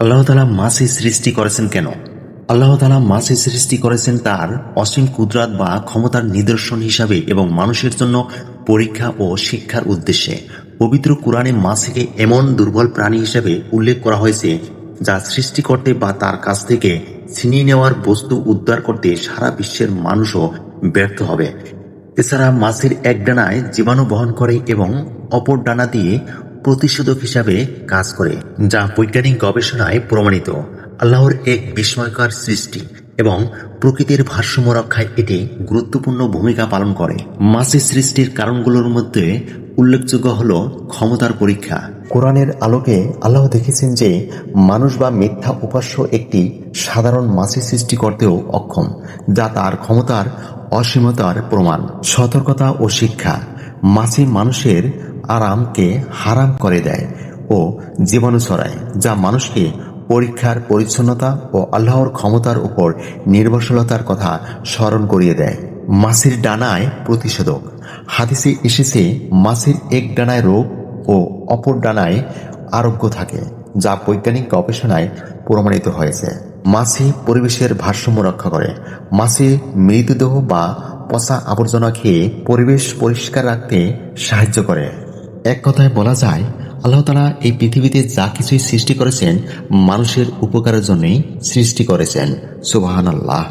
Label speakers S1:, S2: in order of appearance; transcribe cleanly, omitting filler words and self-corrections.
S1: আল্লাহ তাআলা মাছি সৃষ্টি করেছেন কেন? আল্লাহ তাআলা মাছি সৃষ্টি করেছেন তার অসীম কুদরত বা ক্ষমতার নিদর্শন হিসাবে এবং মানুষের জন্য পরীক্ষা ও শিক্ষার উদ্দেশ্যে। পবিত্র কুরআনে মাছিকে এমন দুর্বল প্রাণী হিসেবে উল্লেখ করা হয়েছে যা সৃষ্টি করতে বা তার কাছ থেকে ছিনিয়ে নেওয়ার বস্তু উদ্ধার করতে সারা বিশ্বের মানুষও ব্যর্থ হবে। এছাড়া মাছির এক ডানায় জীবাণু বহন করে এবং অপর ডানা দিয়ে প্রতিষেধক হিসাবে কাজ করে, যা বৈজ্ঞানিক গবেষণায় প্রমাণিত। আল্লাহর এক বিস্ময়কর সৃষ্টি এবং প্রকৃতির ভারসাম্য রক্ষায় এটি গুরুত্বপূর্ণ ভূমিকা পালন করে। মাছি সৃষ্টির কারণগুলোর মধ্যে উল্লেখযোগ্য হল ক্ষমতার পরীক্ষা। কোরআনের আলোকে আল্লাহ দেখেছেন যে মানুষ বা মিথ্যা উপাস্য একটি সাধারণ মাছি সৃষ্টি করতেও অক্ষম, যা তার ক্ষমতার অসীমতার প্রমাণ। সতর্কতা ও শিক্ষা। মাছি মানুষের আরামকে হারাম করে দেয় ও জীবাণু ছড়ায়, যা মানুষকে পরীক্ষার পরিচ্ছন্নতা ও আল্লাহর ক্ষমতার উপর নির্ভরশীলতার কথা স্মরণ করিয়ে দেয়। মাছির ডানায় প্রতিষেধক। হাদিসে এসেছে মাছির এক ডানায় রোগ ও অপর ডানায় আরোগ্য থাকে, যা বৈজ্ঞানিক গবেষণায় প্রমাণিত হয়েছে। মাছি পরিবেশের ভারসাম্য রক্ষা করে। মাছি মৃতদেহ বা পচা আবর্জনা খেয়ে পরিবেশ পরিষ্কার রাখতে সাহায্য করে। এক কথায় বলা যায়, আল্লাহ তাআলা এই পৃথিবীতে যা কিছুই সৃষ্টি করেছেন মানুষের উপকারের জন্যই সৃষ্টি করেছেন। সুবহানাল্লাহ।